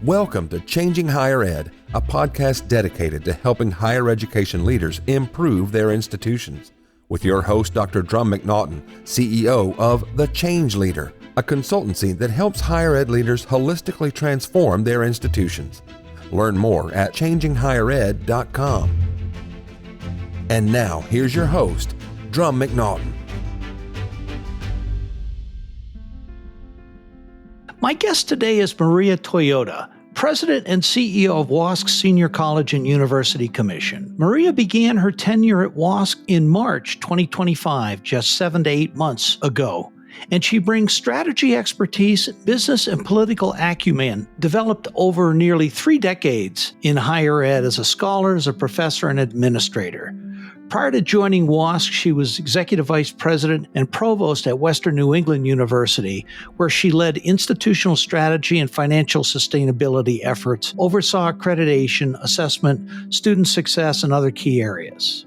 Welcome to Changing Higher Ed, a podcast dedicated to helping higher education leaders improve their institutions. With your host, Dr. Drumm McNaughton, CEO of The Change Leader, a consultancy that helps higher ed leaders holistically transform their institutions. Learn more at changinghighered.com. And now, here's your host, Drumm McNaughton. My guest today is Maria Toyoda, President and CEO of WASC Senior College and University Commission. Maria began her tenure at WASC in March 2025, just 7 to 8 months ago, and she brings strategy expertise, business and political acumen developed over nearly 3 decades in higher ed as a scholar, as a professor, and administrator. Prior to joining WASC, she was Executive Vice President and Provost at Western New England University, where she led institutional strategy and financial sustainability efforts, oversaw accreditation, assessment, student success, and other key areas.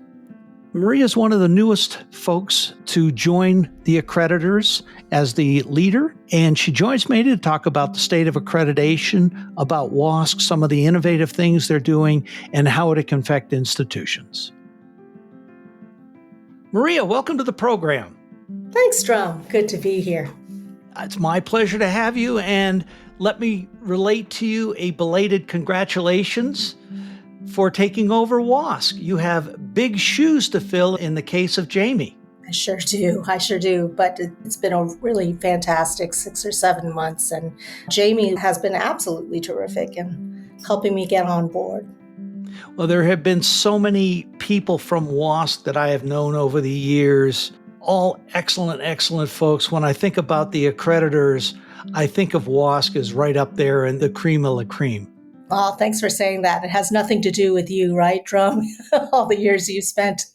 Maria is one of the newest folks to join the accreditors as the leader, and she joins me to talk about the state of accreditation, about WASC, some of the innovative things they're doing, and how it can affect institutions. Maria, welcome to the program. Thanks, Drumm. Good to be here. It's my pleasure to have you, and let me relate to you a belated congratulations for taking over WASC. You have big shoes to fill in the case of Jamie. I sure do. But it's been a really fantastic 6 or 7 months, and Jamie has been absolutely terrific in helping me get on board. Well, there have been so many people from WASC that I have known over the years, all excellent folks. When I think about the accreditors, I think of WASC as right up there in the cream of la cream. Oh, thanks for saying that. It has nothing to do with you, right, Drumm? All the years you spent.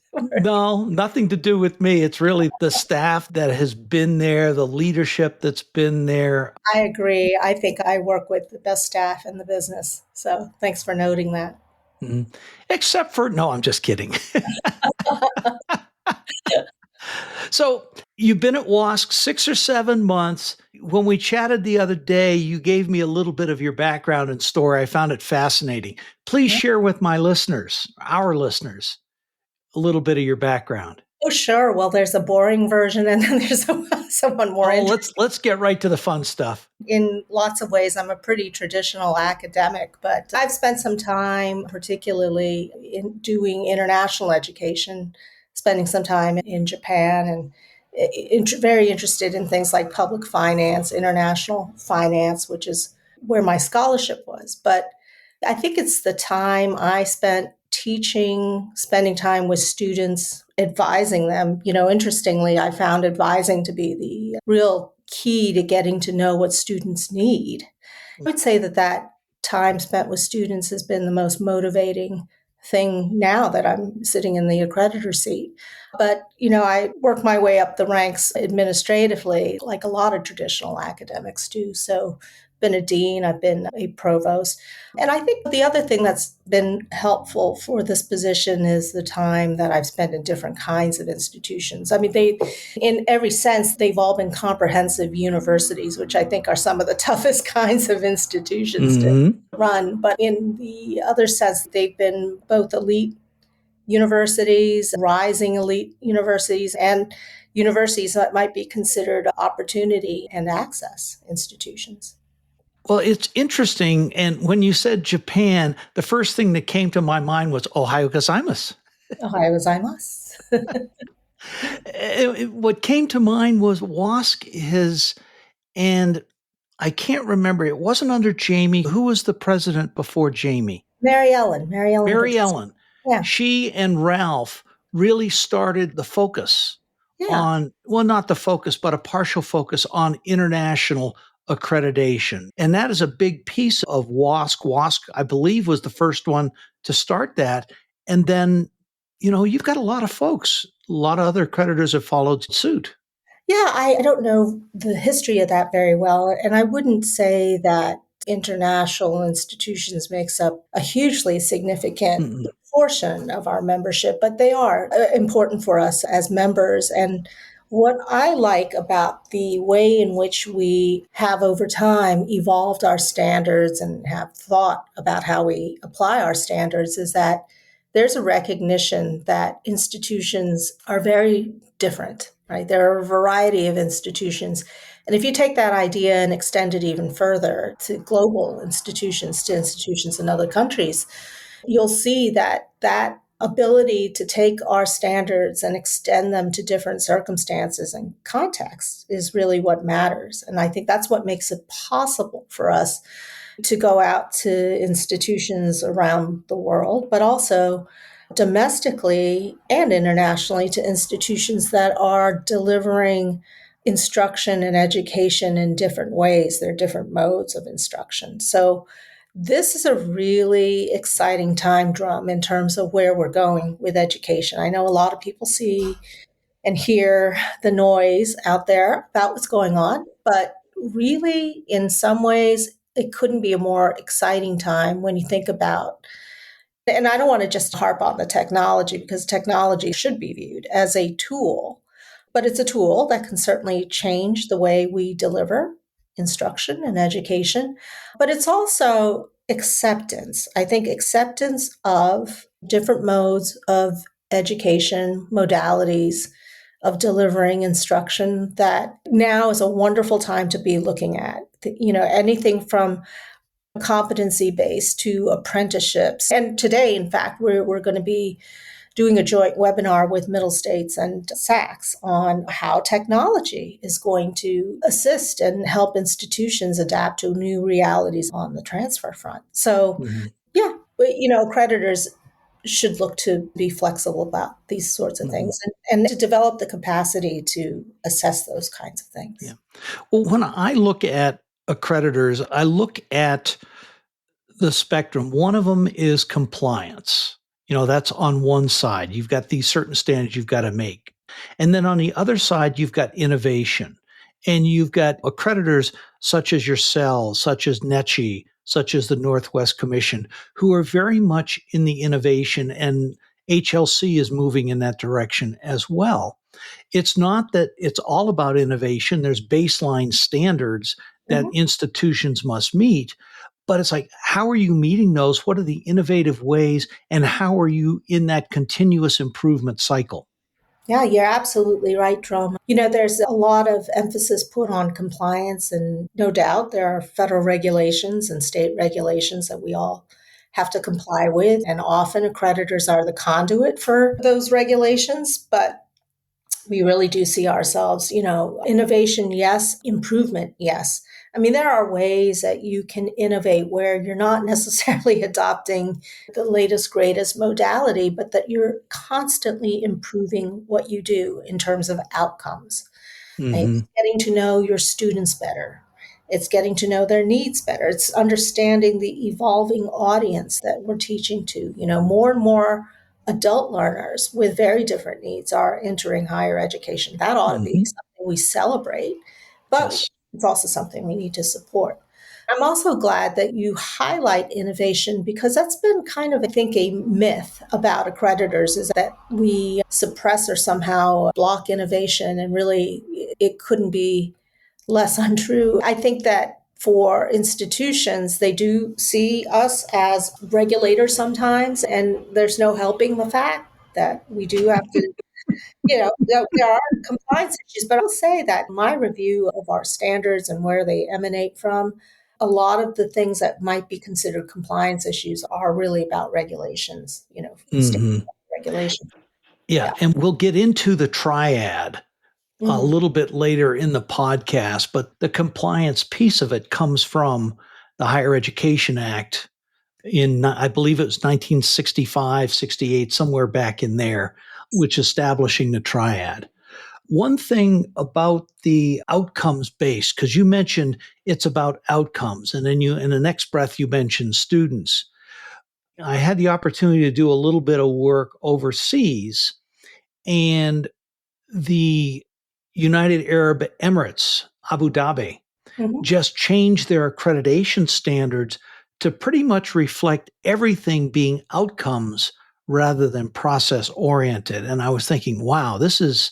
No, nothing to do with me. It's really the staff that has been there, the leadership that's been there. I agree. I think I work with the best staff in the business. So thanks for noting that. Mm-hmm. Except for, no, I'm just kidding. So you've been at WASC 6 or 7 months. When we chatted the other day, you gave me a little bit of your background and story. I found it fascinating. Please share with my listeners, our listeners, a little bit of your background. Oh, sure. Well, there's a boring version and then there's someone more interesting. Let's get right to the fun stuff. In lots of ways, I'm a pretty traditional academic, but I've spent some time, particularly in doing international education, spending some time in Japan, and very interested in things like public finance, international finance, which is where my scholarship was. But I think it's the time I spent teaching, spending time with students, advising them. Interestingly, I found advising to be the real key to getting to know what students need. I would say that time spent with students has been the most motivating thing now that I'm sitting in the accreditor seat. But, I work my way up the ranks administratively, like a lot of traditional academics do. So been a dean, I've been a provost. And I think the other thing that's been helpful for this position is the time that I've spent in different kinds of institutions. I mean, in every sense, they've all been comprehensive universities, which I think are some of the toughest kinds of institutions to run. But in the other sense, they've been both elite universities, rising elite universities, and universities that might be considered opportunity and access institutions. Well, it's interesting. And when you said Japan, the first thing that came to my mind was Ohio gozaimasu. Ohio gozaimasu. What came to mind was WASC and I can't remember, it wasn't under Jamie. Who was the president before Jamie? Mary Ellen. Yeah. She and Ralph really started the focus on, well, not the focus, but a partial focus on international accreditation. And that is a big piece of WASC. WASC, I believe, was the first one to start that. And then, you've got a lot of folks, a lot of other accreditors have followed suit. Yeah, I don't know the history of that very well. And I wouldn't say that international institutions makes up a hugely significant portion of our membership, but they are important for us as members. And What I like about the way in which we have over time evolved our standards and have thought about how we apply our standards is that there's a recognition that institutions are very different, right? There are a variety of institutions. And if you take that idea and extend it even further to global institutions, to institutions in other countries, you'll see that that ability to take our standards and extend them to different circumstances and contexts is really what matters. And I think that's what makes it possible for us to go out to institutions around the world, but also domestically and internationally to institutions that are delivering instruction and education in different ways. There are different modes of instruction. So this is a really exciting time, Drumm, in terms of where we're going with education. I know a lot of people see and hear the noise out there about what's going on, but really, in some ways, it couldn't be a more exciting time when you think about, and I don't want to just harp on the technology because technology should be viewed as a tool, but it's a tool that can certainly change the way we deliver instruction and education. But it's also acceptance. I think acceptance of different modes of education, modalities of delivering instruction that now is a wonderful time to be looking at. Anything from competency based to apprenticeships. And today, in fact, we're going to be doing a joint webinar with Middle States and SACS on how technology is going to assist and help institutions adapt to new realities on the transfer front. So, yeah, but, accreditors should look to be flexible about these sorts of things and to develop the capacity to assess those kinds of things. Yeah. Well, when I look at accreditors, I look at the spectrum. One of them is compliance. That's on one side. You've got these certain standards you've got to make. And then on the other side, you've got innovation. And you've got accreditors such as yourselves, such as NECHI, such as the Northwest Commission, who are very much in the innovation, and HLC is moving in that direction as well. It's not that it's all about innovation. There's baseline standards that institutions must meet. But it's like, how are you meeting those? What are the innovative ways? And how are you in that continuous improvement cycle? Yeah, you're absolutely right, Drumm. There's a lot of emphasis put on compliance, and no doubt there are federal regulations and state regulations that we all have to comply with. And often accreditors are the conduit for those regulations, but we really do see ourselves, innovation, yes, improvement, yes. I mean, there are ways that you can innovate where you're not necessarily adopting the latest, greatest modality, but that you're constantly improving what you do in terms of outcomes. It's getting to know your students better. It's getting to know their needs better. It's understanding the evolving audience that we're teaching to. More and more adult learners with very different needs are entering higher education. That ought to be something we celebrate, but Yes. it's also something we need to support. I'm also glad that you highlight innovation because that's been kind of, I think, a myth about accreditors is that we suppress or somehow block innovation, and really it couldn't be less untrue. I think that for institutions, they do see us as regulators sometimes, and there's no helping the fact that we do have to, there are compliance issues. But I'll say that my review of our standards and where they emanate from, a lot of the things that might be considered compliance issues are really about regulations, state regulation. Yeah. And we'll get into the triad a Mhm. little bit later in the podcast, but the compliance piece of it comes from the Higher Education Act in, I believe it was 1965, 68, somewhere back in there, which establishing the triad. One thing about the outcomes based, because you mentioned it's about outcomes, and then in the next breath, you mentioned students. I had the opportunity to do a little bit of work overseas, and the United Arab Emirates, Abu Dhabi, Mhm. just changed their accreditation standards to pretty much reflect everything being outcomes rather than process oriented. And I was thinking, wow, this is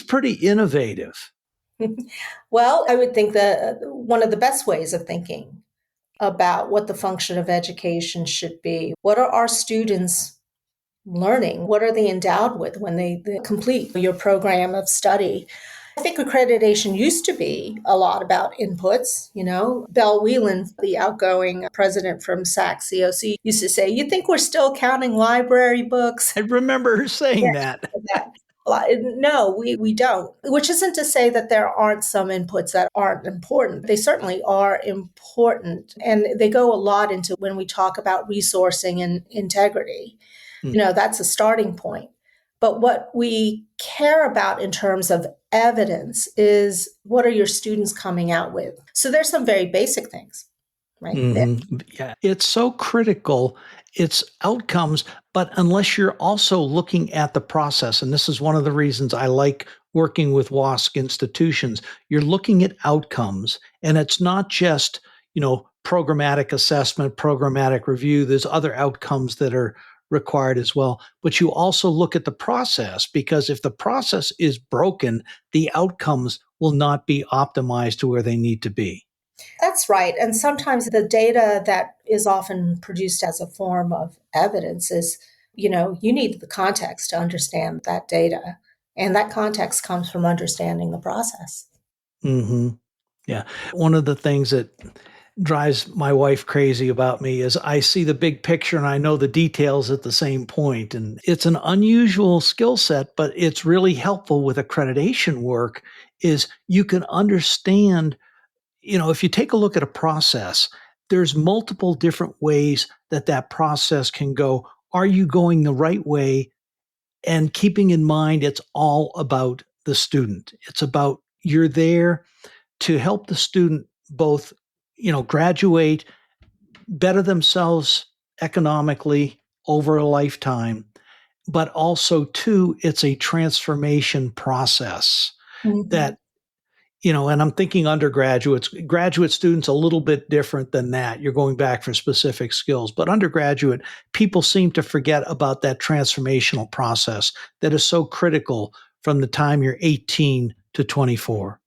pretty innovative. Well, I would think that one of the best ways of thinking about what the function of education should be, what are our students learning? What are they endowed with when they complete your program of study? I think accreditation used to be a lot about inputs. Belle Whelan, the outgoing president from SAC-COC, used to say, "You think we're still counting library books?" I remember her saying that. That. No, we don't. Which isn't to say that there aren't some inputs that aren't important. They certainly are important. And they go a lot into when we talk about resourcing and integrity. That's a starting point. But what we care about in terms of evidence is, what are your students coming out with? So there's some very basic things, right? Yeah, it's so critical. It's outcomes, but unless you're also looking at the process, and this is one of the reasons I like working with WASC institutions, you're looking at outcomes, and it's not just, programmatic assessment, programmatic review. There's other outcomes that are required as well. But you also look at the process, because if the process is broken, the outcomes will not be optimized to where they need to be. That's right. And sometimes the data that is often produced as a form of evidence is, you need the context to understand that data. And that context comes from understanding the process. Mm-hmm. Yeah. One of the things that drives my wife crazy about me is I see the big picture and I know the details at the same point. And it's an unusual skill set, but it's really helpful with accreditation work is you can understand, if you take a look at a process, there's multiple different ways that process can go. Are you going the right way? And keeping in mind, it's all about the student. It's about you're there to help the student both, graduate, better themselves economically over a lifetime, but also too, it's a transformation process that, and I'm thinking undergraduates, graduate students, a little bit different than that. You're going back for specific skills, but undergraduate, people seem to forget about that transformational process that is so critical from the time you're 18 to 24.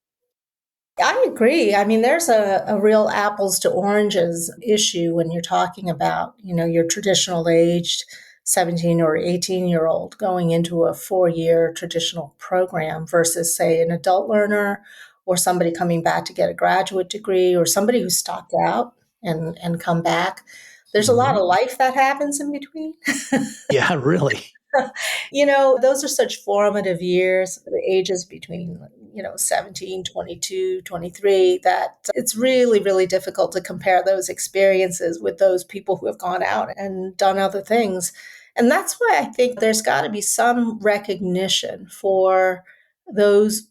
I agree. I mean, there's a real apples to oranges issue when you're talking about, your traditional aged 17 or 18-year-old going into a 4-year traditional program versus, say, an adult learner or somebody coming back to get a graduate degree or somebody who stopped out and come back. There's a lot of life that happens in between. Yeah, really. Those are such formative years, the ages between, 17, 22, 23, that it's really, really difficult to compare those experiences with those people who have gone out and done other things. And that's why I think there's got to be some recognition for those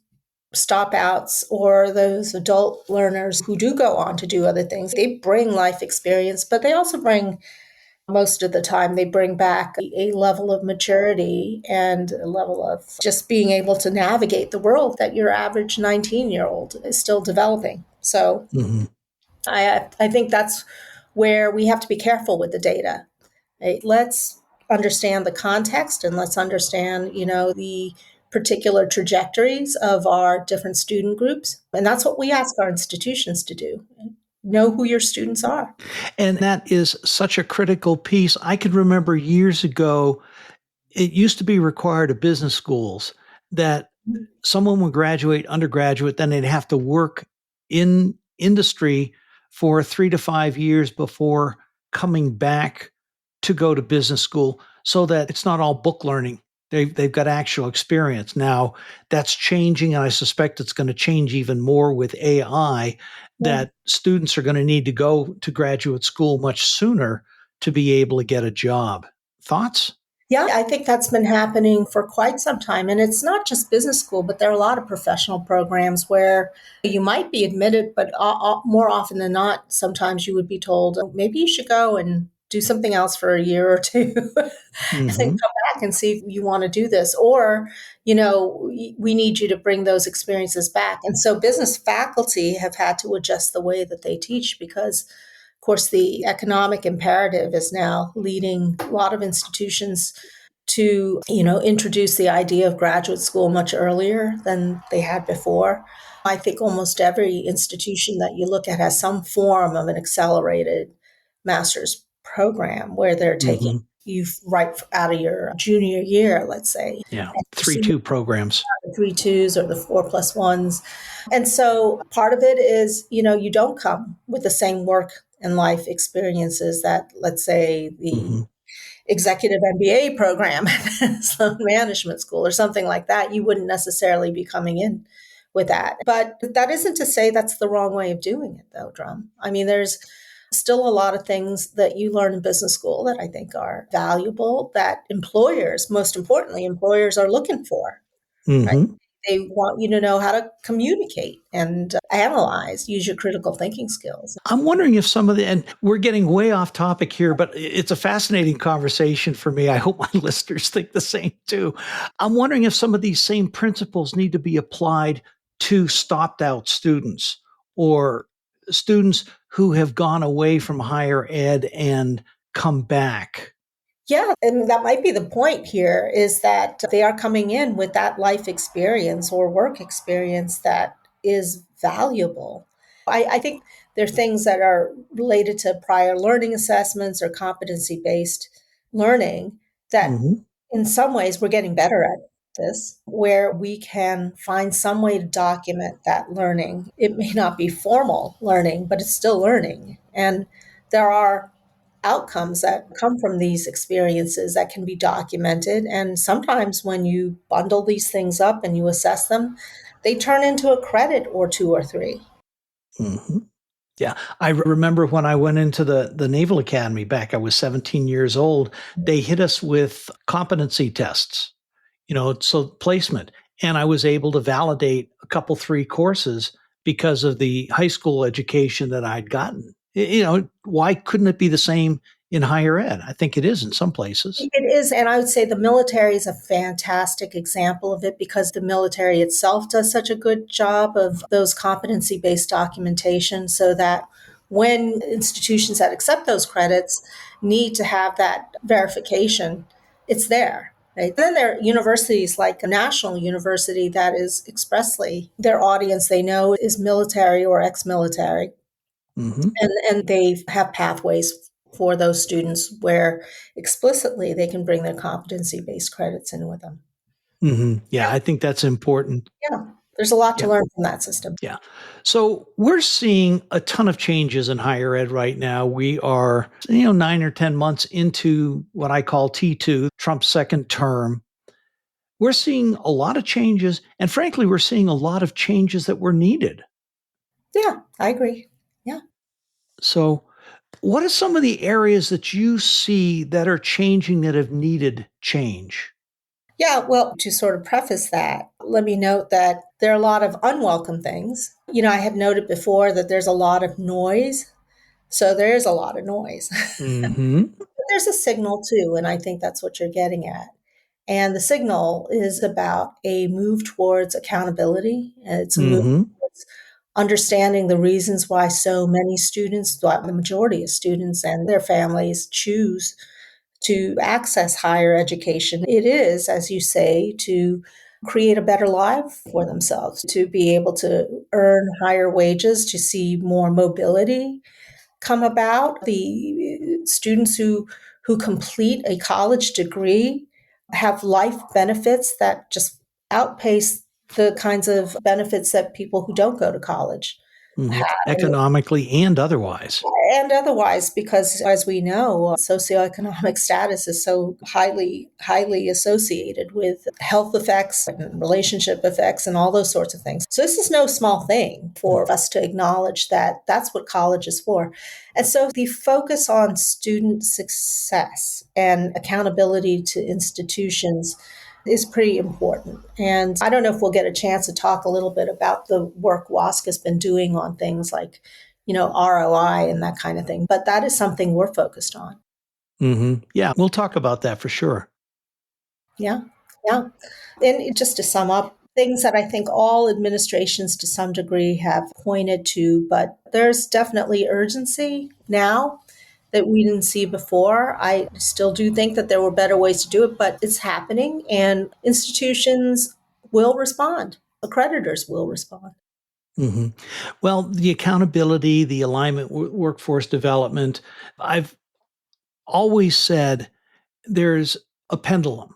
stop outs or those adult learners who do go on to do other things. They bring life experience, but they also bring, most of the time, they bring back a level of maturity and a level of just being able to navigate the world that your average 19-year-old is still developing. So I think that's where we have to be careful with the data. Right? Let's understand the context and let's understand, the particular trajectories of our different student groups. And that's what we ask our institutions to do. Know who your students are. And that is such a critical piece. I could remember years ago, it used to be required of business schools that someone would graduate undergraduate, then they'd have to work in industry for 3 to 5 years before coming back to go to business school, so that it's not all book learning. They've got actual experience. Now that's changing, and I suspect it's going to change even more with AI, that students are going to need to go to graduate school much sooner to be able to get a job. Thoughts? Yeah, I think that's been happening for quite some time. And it's not just business school, but there are a lot of professional programs where you might be admitted, but more often than not, sometimes you would be told, maybe you should go and do something else for a year or two and then come back and see if you want to do this. Or, we need you to bring those experiences back. And so business faculty have had to adjust the way that they teach because, course, the economic imperative is now leading a lot of institutions to, introduce the idea of graduate school much earlier than they had before. I think almost every institution that you look at has some form of an accelerated master's program where they're taking you right out of your junior year, let's say. Yeah, 3-2 programs. The 3-2s or the 4+1s. And so part of it is, you don't come with the same work and life experiences that, let's say, the executive MBA program at Sloan Management School or something like that. You wouldn't necessarily be coming in with that. But that isn't to say that's the wrong way of doing it, though, Drumm. I mean, there's still a lot of things that you learn in business school that I think are valuable, that employers, most importantly, employers are looking for. Right? They want you to know how to communicate and analyze, use your critical thinking skills. I'm wondering if some of and we're getting way off topic here, but it's a fascinating conversation for me. I hope my listeners think the same too. I'm wondering if some of these same principles need to be applied to stopped out students or students who have gone away from higher ed and come back. Yeah, and that might be the point here, is that they are coming in with that life experience or work experience that is valuable. I think there are things that are related to prior learning assessments or competency-based learning that in some ways we're getting better at this, where we can find some way to document that learning. It may not be formal learning, but it's still learning. And there are outcomes that come from these experiences that can be documented. And sometimes when you bundle these things up and you assess them, they turn into a credit or 2 or 3. Yeah. I remember when I went into the Naval Academy back, I was 17 years old, they hit us with competency tests, so placement. And I was able to validate a couple, 3 courses because of the high school education that I'd gotten. Why couldn't it be the same in higher ed? I think it is in some places. It is. And I would say the military is a fantastic example of it because the military itself does such a good job of those competency-based documentation, so that when institutions that accept those credits need to have that verification, it's there. Right? Then there are universities like a national university that is expressly, their audience they know is military or ex-military. And they have pathways for those students where explicitly they can bring their competency-based credits in with them. Yeah, I think that's important. Yeah, there's a lot to learn from that system. Yeah. So we're seeing a ton of changes in higher ed right now. We are, 9 or 10 months into what I call T2, Trump's second term. We're seeing a lot of changes. And frankly, we're seeing a lot of changes that were needed. Yeah, I agree. Yeah. So what are some of the areas that you see that are changing that have needed change? Yeah, well, to sort of preface that, let me note that there are a lot of unwelcome things. I had noted before that there's a lot of noise. So there is a lot of noise. But there's a signal too, and I think that's what you're getting at. And the signal is about a move towards accountability. And it's a move towards understanding the reasons why so many students, the majority of students and their families choose to access higher education. It is, as you say, to create a better life for themselves, to be able to earn higher wages, to see more mobility come about. The students who complete a college degree have life benefits that just outpace the kinds of benefits that people who don't go to college have. Economically and otherwise. And otherwise, because as we know, socioeconomic status is so highly associated with health effects and relationship effects and all those sorts of things. So this is no small thing for us to acknowledge that that's what college is for. And so the focus on student success and accountability to institutions is pretty important. And I don't know if we'll get a chance to talk a little bit about the work WASC has been doing on things like, ROI and that kind of thing. But that is something we're focused on. Yeah, we'll talk about that for sure. Yeah. And just to sum up, things that I think all administrations to some degree have pointed to, but there's definitely urgency now that we didn't see before. I still do think that there were better ways to do it, but it's happening and institutions will respond. Accreditors will respond. hmm Well, the accountability, the alignment, workforce development, I've always said there's a pendulum.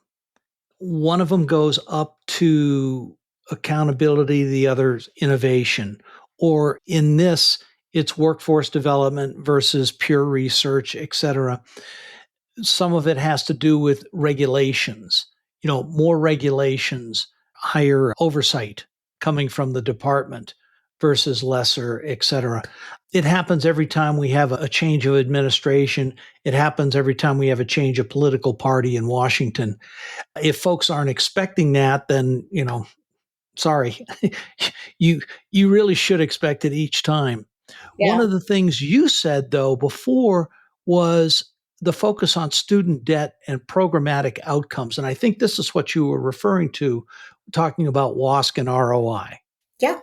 One of them goes up to accountability, the other's innovation. Or in this, it's workforce development versus pure research, et cetera. Some of it has to do with regulations, more regulations, higher oversight coming from the department versus lesser, et cetera. It happens every time we have a change of administration. It happens every time we have a change of political party in Washington. If folks aren't expecting that, then, sorry, you you really should expect it each time. One Yeah. of the things you said though before was the focus on student debt and programmatic outcomes. And I think this is what you were referring to, talking about WASC and ROI. Yeah.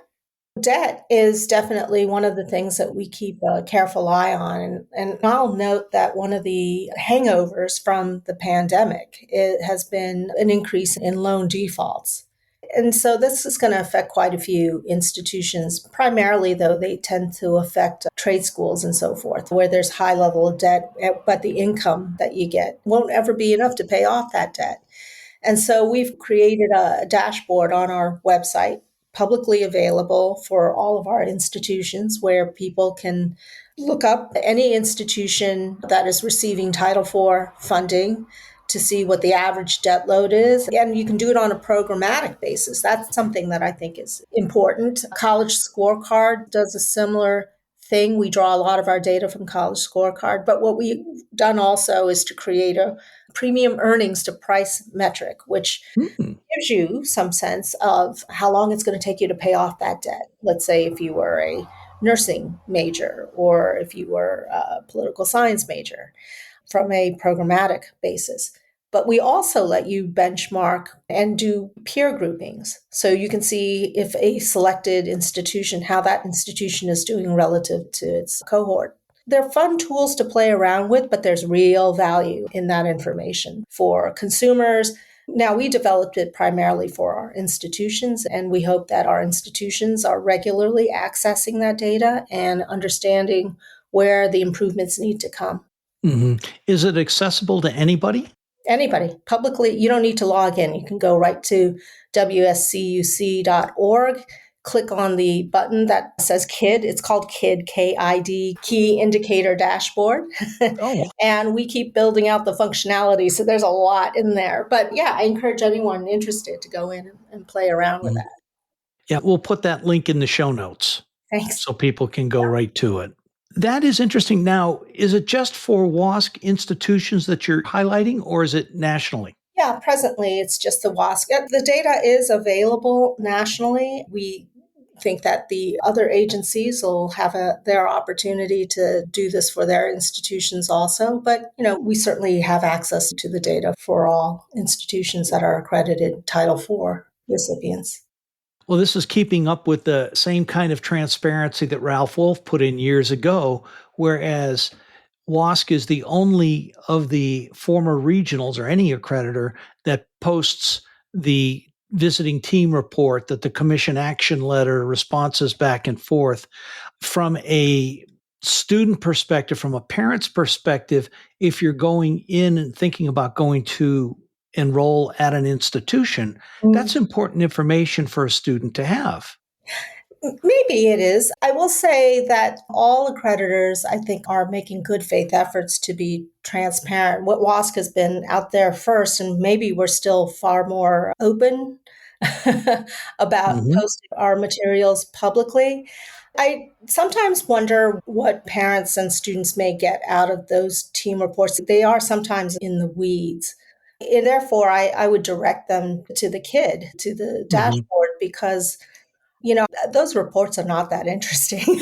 Debt is definitely one of the things that we keep a careful eye on. And I'll note that one of the hangovers from the pandemic it has been an increase in loan defaults. And so this is going to affect quite a few institutions. Primarily, though, they tend to affect trade schools and so forth, where there's high level of debt, but the income that you get won't ever be enough to pay off that debt. And so we've created a dashboard on our website, publicly available for all of our institutions, where people can look up any institution that is receiving Title IV funding to see what the average debt load is. And you can do it on a programmatic basis. That's something that I think is important. College Scorecard does a similar thing. We draw a lot of our data from College Scorecard. But what we've done also is to create a premium earnings to price metric, which Hmm. gives you some sense of how long it's going to take you to pay off that debt. Let's say if you were a nursing major or if you were a political science major from a programmatic basis. But we also let you benchmark and do peer groupings. So you can see if a selected institution, how that institution is doing relative to its cohort. They're fun tools to play around with, but there's real value in that information for consumers. Now, we developed it primarily for our institutions, and we hope that our institutions are regularly accessing that data and understanding where the improvements need to come. hmm Is it accessible to anybody? Anybody, publicly, you don't need to log in. You can go right to WSCUC.org, click on the button that says KID. It's called KID, KID, Key Indicator Dashboard. Oh, And we keep building out the functionality. So there's a lot in there. But yeah, I encourage anyone interested to go in and play around with mhm. that. Yeah, we'll put that link in the show notes Thanks. so people can go right to it. That is interesting. Now, is it just for WASC institutions that you're highlighting, or is it nationally? Yeah, presently it's just the WASC. The data is available nationally. We think that the other agencies will have their opportunity to do this for their institutions also. But, we certainly have access to the data for all institutions that are accredited Title IV recipients. Well, this is keeping up with the same kind of transparency that Ralph Wolf put in years ago, whereas WASC is the only of the former regionals or any accreditor that posts the visiting team report, that the commission action letter, responses back and forth. From a student perspective, from a parent's perspective, if you're going in and thinking about going to enroll at an institution, that's important information for a student to have. Maybe it is. I will say that all accreditors, I think, are making good faith efforts to be transparent. What WASC has been out there first, and maybe we're still far more open about Mhm. posting our materials publicly. I sometimes wonder what parents and students may get out of those team reports. They are sometimes in the weeds. And therefore, I would direct them to the KID, to the Mhm. dashboard, because those reports are not that interesting.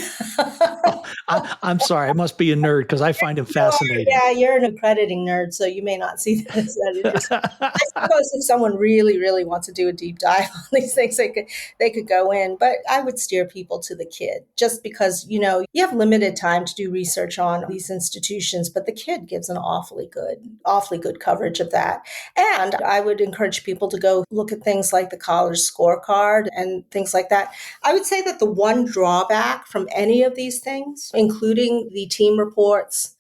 I'm sorry. I must be a nerd because I find him fascinating. Yeah, you're an accrediting nerd, so you may not see that as that interesting. I suppose if someone really, really wants to do a deep dive on these things, they could go in. But I would steer people to the kid, just because you have limited time to do research on these institutions, but the kid gives an awfully good coverage of that. And I would encourage people to go look at things like the college scorecard and things like that. I would say that the one drawback from any of these things, including the team reports,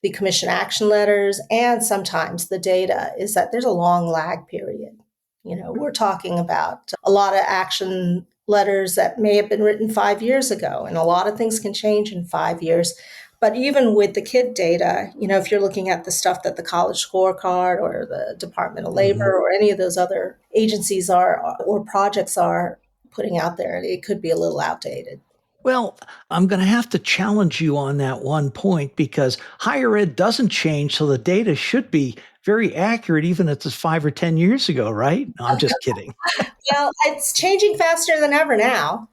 the commission action letters, and sometimes the data, is that there's a long lag period. We're talking about a lot of action letters that may have been written 5 years ago, and a lot of things can change in 5 years. But even with the kid data, if you're looking at the stuff that the college scorecard or the Department of Labor or any of those other agencies or projects are putting out there, it could be a little outdated. Well, I'm going to have to challenge you on that one point because higher ed doesn't change, so the data should be very accurate, even if it's 5 or 10 years ago, right? No, I'm just kidding. Well, it's changing faster than ever now.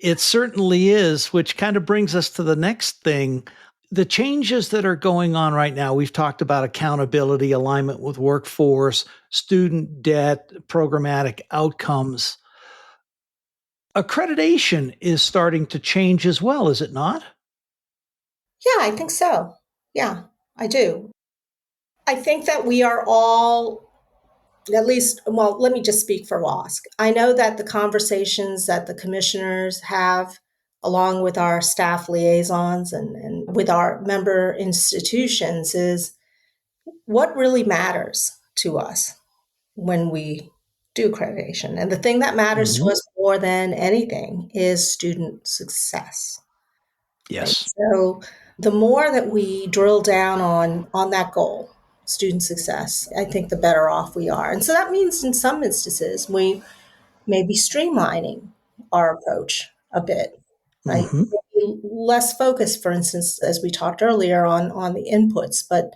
It certainly is, which kind of brings us to the next thing. The changes that are going on right now, we've talked about accountability, alignment with workforce, student debt, programmatic outcomes. Accreditation is starting to change as well, is it not? Yeah, I think so. Yeah, I do. I think that we are all, at least, well, let me just speak for WASC. I know that the conversations that the commissioners have, along with our staff liaisons and with our member institutions, is what really matters to us when we do accreditation. And the thing that matters to us more than anything is student success. Yes. Right? So the more that we drill down on that goal, student success, I think the better off we are. And so that means in some instances we may be streamlining our approach a bit, right? Maybe less focus, for instance, as we talked earlier on the inputs, but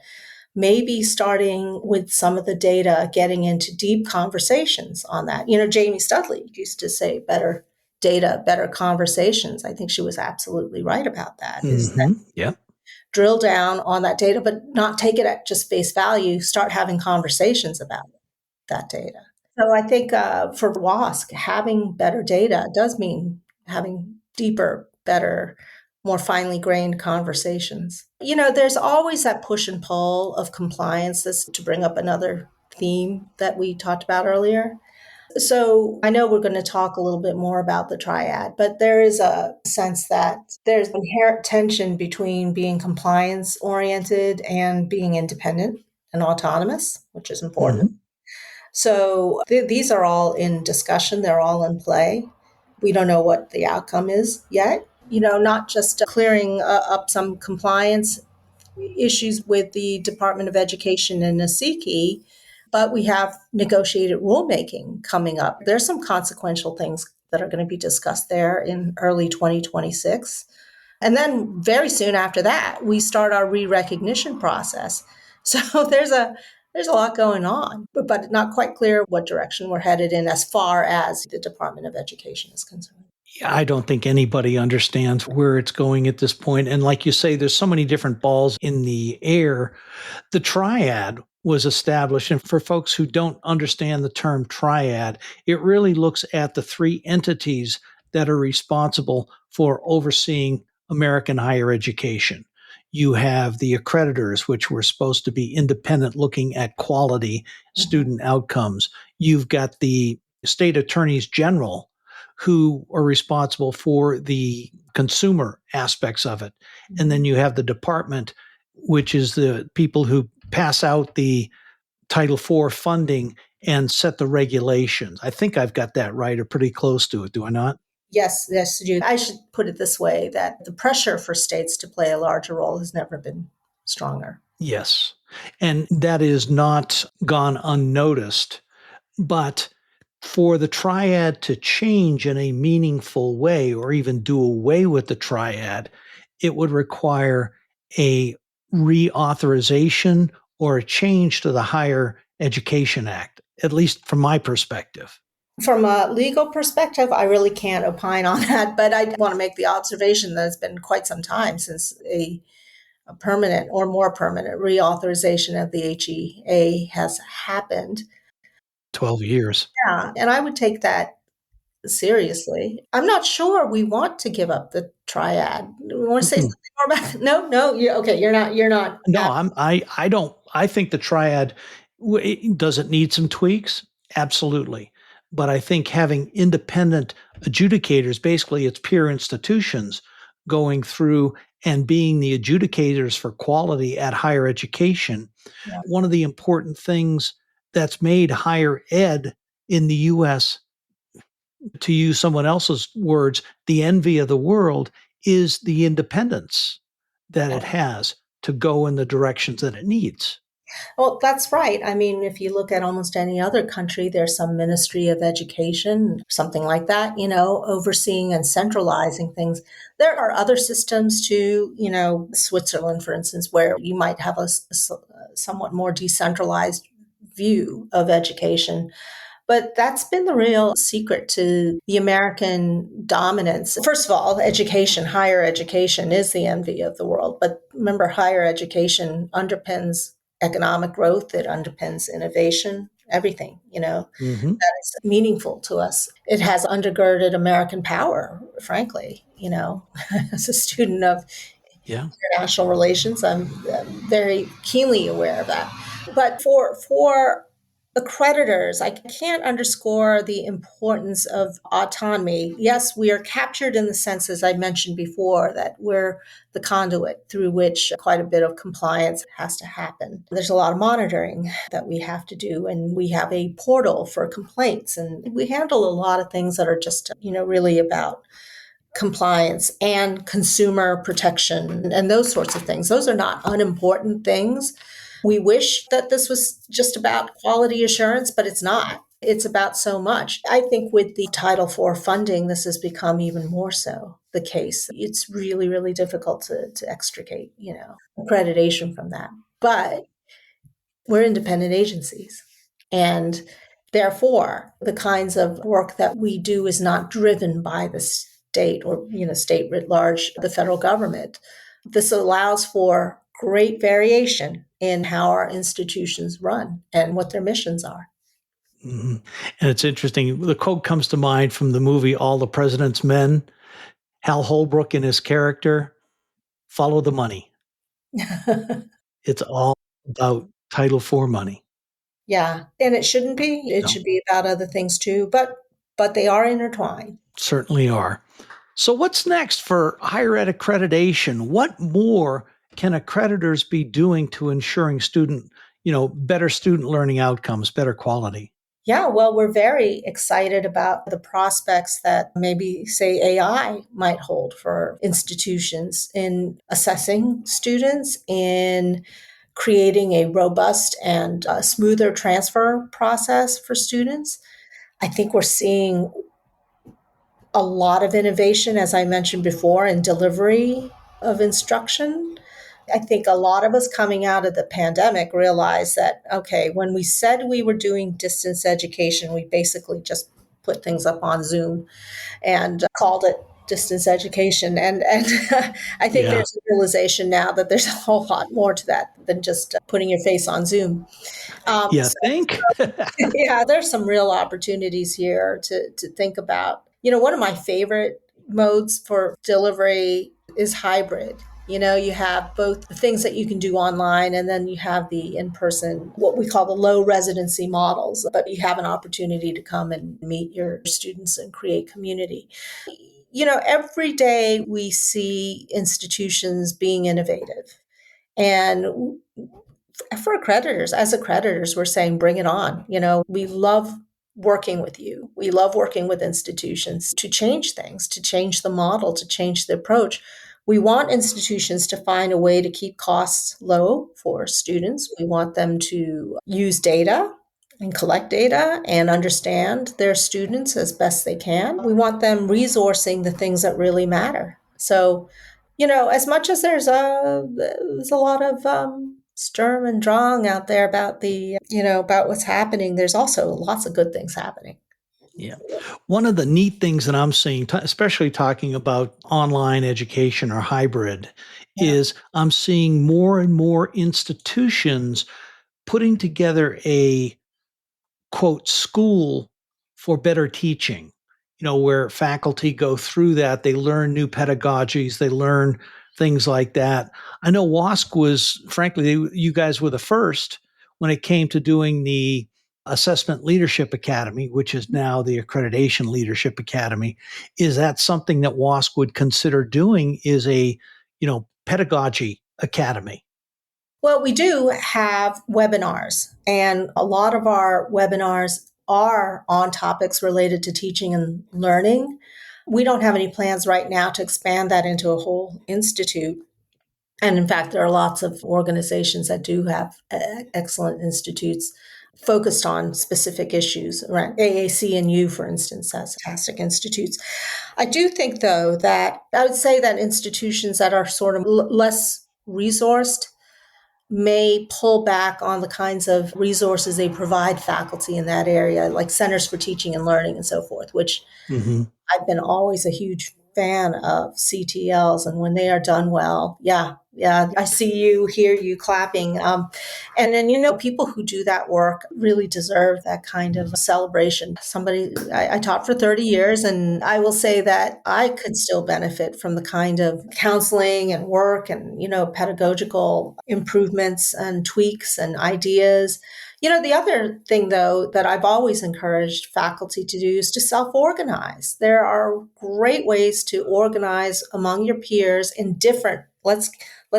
maybe starting with some of the data, getting into deep conversations on that. Jamie Studley used to say better data, better conversations. I think she was absolutely right about that. Is that drill down on that data, but not take it at just face value, start having conversations about that data. So I think for WASC, having better data does mean having deeper, better, more finely grained conversations. There's always that push and pull of compliance. This to bring up another theme that we talked about earlier. So I know we're going to talk a little bit more about the triad, but there is a sense that there's inherent tension between being compliance oriented and being independent and autonomous, which is important. So these are all in discussion. They're all in play. We don't know what the outcome is yet. Not just clearing up some compliance issues with the Department of Education and NACICI, but we have negotiated rulemaking coming up. There's some consequential things that are going to be discussed there in early 2026. And then very soon after that, we start our re-recognition process. So there's a lot going on, but not quite clear what direction we're headed in as far as the Department of Education is concerned. I don't think anybody understands where it's going at this point. And like you say, there's so many different balls in the air. The triad was established. And for folks who don't understand the term triad, it really looks at the three entities that are responsible for overseeing American higher education. You have the accreditors, which were supposed to be independent, looking at quality student outcomes. You've got the state attorneys general, who are responsible for the consumer aspects of it. And then you have the department, which is the people who pass out the Title IV funding and set the regulations. I think I've got that right, or pretty close to it, do I not? Yes, you do. I should put it this way, that the pressure for states to play a larger role has never been stronger. Yes. And that is not gone unnoticed. But for the triad to change in a meaningful way, or even do away with the triad, it would require a reauthorization or a change to the Higher Education Act, at least from my perspective. From a legal perspective, I really can't opine on that, but I want to make the observation that it's been quite some time since a permanent or more permanent reauthorization of the HEA has happened. 12 years. Yeah, and I would take that seriously. I'm not sure we want to give up the triad. We want to say Mm-mm. something more about it? No, no, okay, you're not. No, I don't, I think the triad, does it need some tweaks? Absolutely. But I think having independent adjudicators, basically it's peer institutions going through and being the adjudicators for quality at higher education. Yeah. One of the important things that's made higher ed in the US, to use someone else's words, the envy of the world, is the independence that it has to go in the directions that it needs. Well, that's right. I mean, if you look at almost any other country, there's some Ministry of Education, something like that, overseeing and centralizing things. There are other systems too, Switzerland, for instance, where you might have a somewhat more decentralized view of education. But that's been the real secret to the American dominance. First of all, education, higher education is the envy of the world. But remember, higher education underpins economic growth, it underpins innovation, everything, Mm-hmm. that is meaningful to us. It has undergirded American power, frankly, as a student of Yeah. international relations, I'm very keenly aware of that. But for accreditors, I can't underscore the importance of autonomy. Yes, we are captured in the sense, as I mentioned before, that we're the conduit through which quite a bit of compliance has to happen. There's a lot of monitoring that we have to do, and we have a portal for complaints, and we handle a lot of things that are just, really about compliance and consumer protection and those sorts of things. Those are not unimportant things. We wish that this was just about quality assurance, but it's not. It's about so much. I think with the Title IV funding, this has become even more so the case. It's really, really difficult to extricate, accreditation from that. But we're independent agencies. And therefore, the kinds of work that we do is not driven by the state or, state writ large, the federal government. This allows for great variation in how our institutions run and what their missions are. Mm-hmm. And it's interesting. The quote comes to mind from the movie All the President's Men. Hal Holbrook in his character, follow the money. It's all about Title IV money. Yeah, and it shouldn't be. It No, should be about other things too, but they are intertwined. certainly are. So what's next for higher ed accreditation? What more can accreditors be doing to ensuring better student learning outcomes, better quality? Yeah, well, we're very excited about the prospects that maybe, say, AI might hold for institutions in assessing students, in creating a robust and smoother transfer process for students. I think we're seeing a lot of innovation, as I mentioned before, in delivery of instruction. I think a lot of us coming out of the pandemic realized that, okay, when we said we were doing distance education, we basically just put things up on Zoom and called it distance education. And I think Yeah. there's a realization now that there's a whole lot more to that than just putting your face on Zoom. You So think? yeah, there's some real opportunities here to think about. One of my favorite modes for delivery is hybrid. You have both the things that you can do online and then you have the in person, what we call the low residency models, but you have an opportunity to come and meet your students and create community. Every day we see institutions being innovative. And for accreditors, as accreditors, we're saying, bring it on. We love working with you. We love working with institutions to change things, to change the model, to change the approach. We want institutions to find a way to keep costs low for students. We want them to use data and collect data and understand their students as best they can. We want them resourcing the things that really matter. So, as much as there's a lot of Sturm and Drang out there about about what's happening, there's also lots of good things happening. Yeah. One of the neat things that I'm seeing, especially talking about online education or hybrid, Yeah. is I'm seeing more and more institutions putting together a quote school for better teaching, where faculty go through that, they learn new pedagogies, they learn things like that. I know WASC was, frankly, you guys were the first when it came to doing the Assessment Leadership Academy, which is now the Accreditation Leadership Academy. Is that something that WASC would consider doing, is a, pedagogy academy? Well, we do have webinars, and a lot of our webinars are on topics related to teaching and learning. We don't have any plans right now to expand that into a whole institute. And in fact, there are lots of organizations that do have excellent institutes focused on specific issues. Right? AAC and U, for instance, has fantastic institutes. I do think, though, that I would say that institutions that are sort of less resourced may pull back on the kinds of resources they provide faculty in that area, like centers for teaching and learning and so forth, which Mm-hmm. I've been always a huge fan of CTLs, and when they are done well, yeah, I see you, hear you clapping. And then, people who do that work really deserve that kind of celebration. I taught for 30 years, and I will say that I could still benefit from the kind of counseling and work and, pedagogical improvements and tweaks and ideas. The other thing, though, that I've always encouraged faculty to do is to self-organize. There are great ways to organize among your peers in different, let's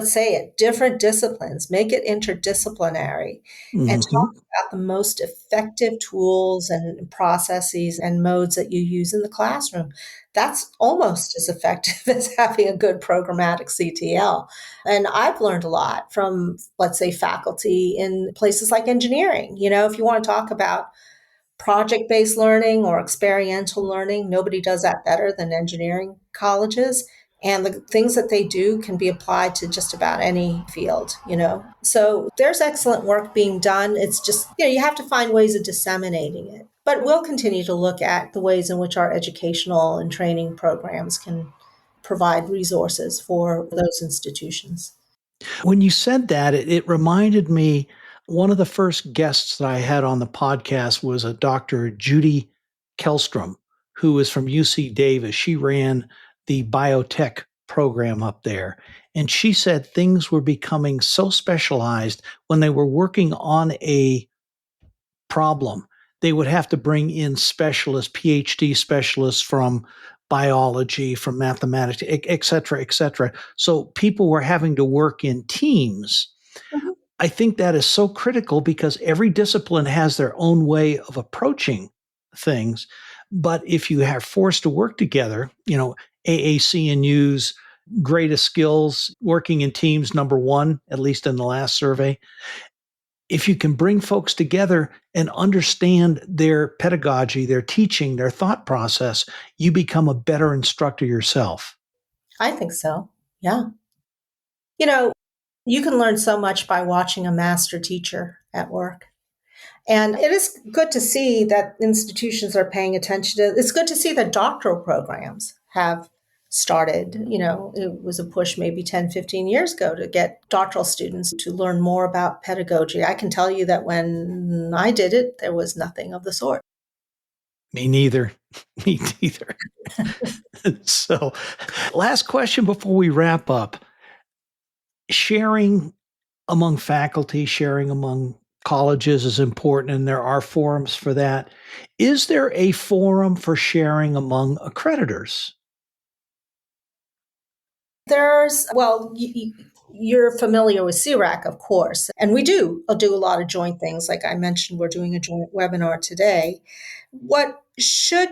say it, different disciplines. Make it interdisciplinary and talk Mm-hmm. about the most effective tools and processes and modes that you use in the classroom. That's almost as effective as having a good programmatic CTL. And I've learned a lot from, let's say, faculty in places like engineering. If you want to talk about project-based learning or experiential learning, nobody does that better than engineering colleges. And the things that they do can be applied to just about any field. So there's excellent work being done. It's just, you have to find ways of disseminating it. But we'll continue to look at the ways in which our educational and training programs can provide resources for those institutions. When you said that, it reminded me, one of the first guests that I had on the podcast was a Dr. Judy Kellstrom, who is from UC Davis. She ran the biotech program up there. And she said things were becoming so specialized when they were working on a problem. They would have to bring in specialists, PhD specialists from biology, from mathematics, et cetera, et cetera. So people were having to work in teams. Mhm. I think that is so critical because every discipline has their own way of approaching things. But if you are forced to work together, AAC and U's greatest skills working in teams, number one, at least in the last survey. If you can bring folks together and understand their pedagogy, their teaching, their thought process, you become a better instructor yourself. I think so. Yeah. You know, you can learn so much by watching a master teacher at work. And it is good to see that institutions are paying attention to it. It's good to see that doctoral programs have started. It was a push maybe 10, 15 years ago to get doctoral students to learn more about pedagogy. I can tell you that when I did it, there was nothing of the sort. Me neither. Me neither. So, last question before we wrap up. Sharing among faculty, sharing among colleges is important, and there are forums for that. Is there a forum for sharing among accreditors? You're familiar with CIRAC, of course, and we do a lot of joint things. Like I mentioned, we're doing a joint webinar today. What should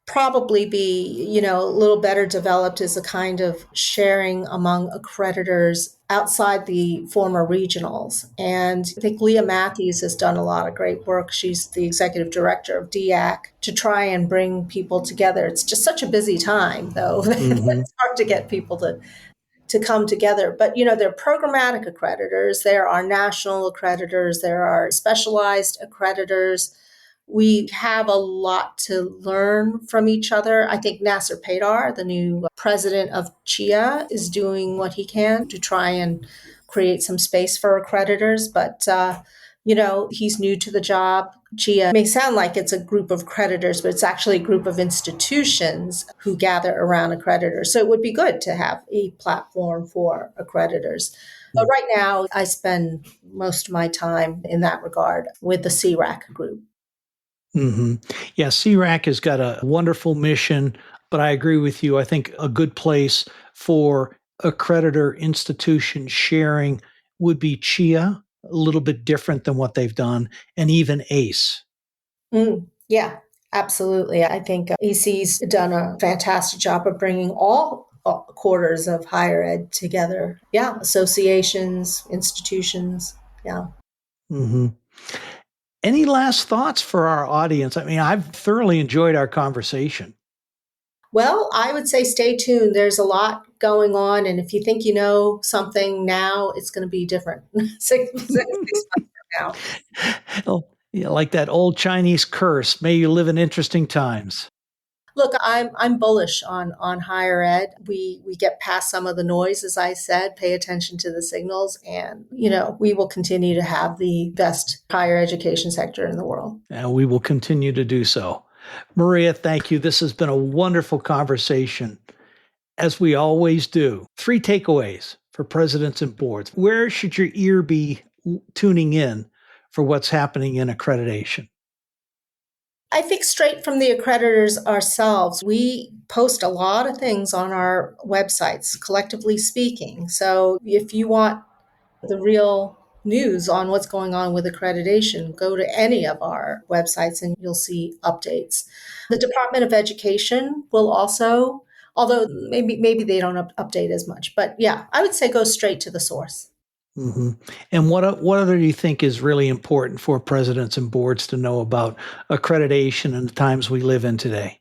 probably be, a little better developed is a kind of sharing among accreditors outside the former regionals. And I think Leah Matthews has done a lot of great work. She's the executive director of DAC to try and bring people together. It's just such a busy time, though, that Mm-hmm. it's hard to get people to come together. But, there are programmatic accreditors, there are national accreditors, there are specialized accreditors. We have a lot to learn from each other. I think Nasser Paydar, the new president of CHIA, is doing what he can to try and create some space for accreditors. But, he's new to the job. CHIA may sound like it's a group of accreditors, but it's actually a group of institutions who gather around accreditors. So it would be good to have a platform for accreditors. But right now, I spend most of my time in that regard with the CRAC group. Mm-hmm. Yeah, CRAC has got a wonderful mission, but I agree with you. I think a good place for accreditor institution sharing would be CHIA, a little bit different than what they've done, and even ACE. Yeah, absolutely. I think EC's done a fantastic job of bringing all quarters of higher ed together. Yeah, associations, institutions. Yeah. Mm-hmm. Any last thoughts for our audience? I mean, I've thoroughly enjoyed our conversation. Well, I would say stay tuned. There's a lot going on. And if you think you know something now, it's going to be different 6 months from now. Oh, yeah, like that old Chinese curse, may you live in interesting times. Look, I'm bullish on higher ed. We get past some of the noise, as I said, pay attention to the signals, and we will continue to have the best higher education sector in the world. And we will continue to do so. Maria, thank you. This has been a wonderful conversation, as we always do. 3 takeaways for presidents and boards. Where should your ear be tuning in for what's happening in accreditation? I think straight from the accreditors ourselves. We post a lot of things on our websites, collectively speaking. So if you want the real news on what's going on with accreditation, go to any of our websites and you'll see updates. The Department of Education will also, although maybe they don't update as much, but yeah, I would say go straight to the source. Mm-hmm. And what other do you think is really important for presidents and boards to know about accreditation and the times we live in today?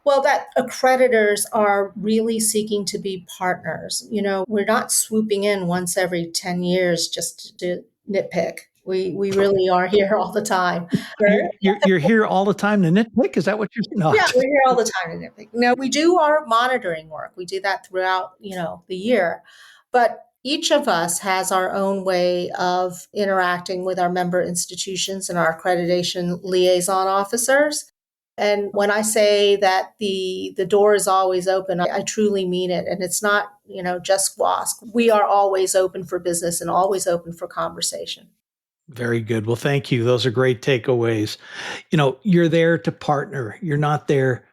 Well, that accreditors are really seeking to be partners. We're not swooping in once every 10 years just to nitpick. We really are here all the time. You're here all the time to nitpick? Is that what you're saying? Yeah, we're here all the time to nitpick. Now, we do our monitoring work. We do that throughout, the year. But each of us has our own way of interacting with our member institutions and our accreditation liaison officers. And when I say that the door is always open, I truly mean it. And it's not, just WASC. We are always open for business and always open for conversation. Very good. Well, thank you. Those are great takeaways. You're there to partner. You're not there.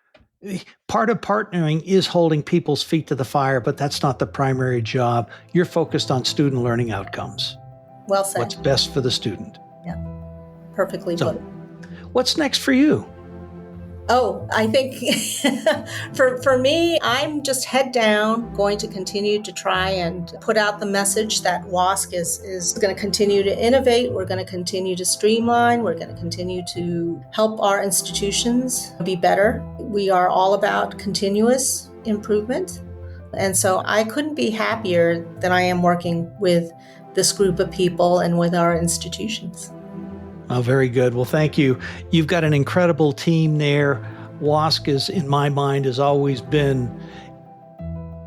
Part of partnering is holding people's feet to the fire, but that's not the primary job. You're focused on student learning outcomes. Well said. What's best for the student. Yeah, perfectly put. What's next for you? Oh, I think for me, I'm just head down, going to continue to try and put out the message that WASC is going to continue to innovate. We're going to continue to streamline. We're going to continue to help our institutions be better. We are all about continuous improvement. And so I couldn't be happier than I am working with this group of people and with our institutions. Oh, very good. Well, thank you. You've got an incredible team there. WASC is, in my mind, has always been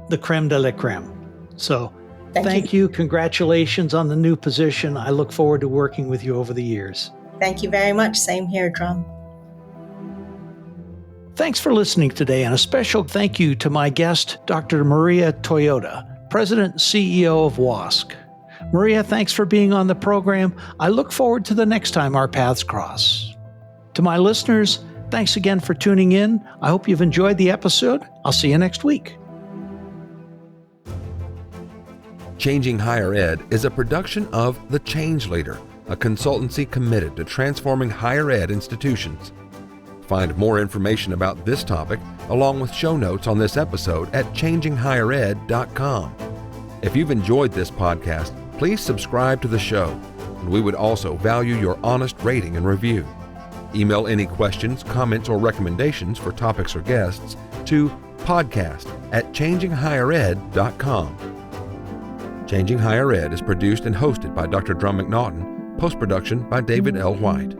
the creme de la creme. So thank you. Congratulations on the new position. I look forward to working with you over the years. Thank you very much. Same here, Drumm. Thanks for listening today, and a special thank you to my guest, Dr. Maria Toyoda, President and CEO of WASC. Maria, thanks for being on the program. I look forward to the next time our paths cross. To my listeners, thanks again for tuning in. I hope you've enjoyed the episode. I'll see you next week. Changing Higher Ed is a production of The Change Leader, a consultancy committed to transforming higher ed institutions. Find more information about this topic, along with show notes on this episode at changinghighered.com. If you've enjoyed this podcast, please subscribe to the show, and we would also value your honest rating and review. Email any questions, comments, or recommendations for topics or guests to podcast@changinghighered.com. Changing Higher Ed is produced and hosted by Dr. Drumm McNaughton, post-production by David L. White.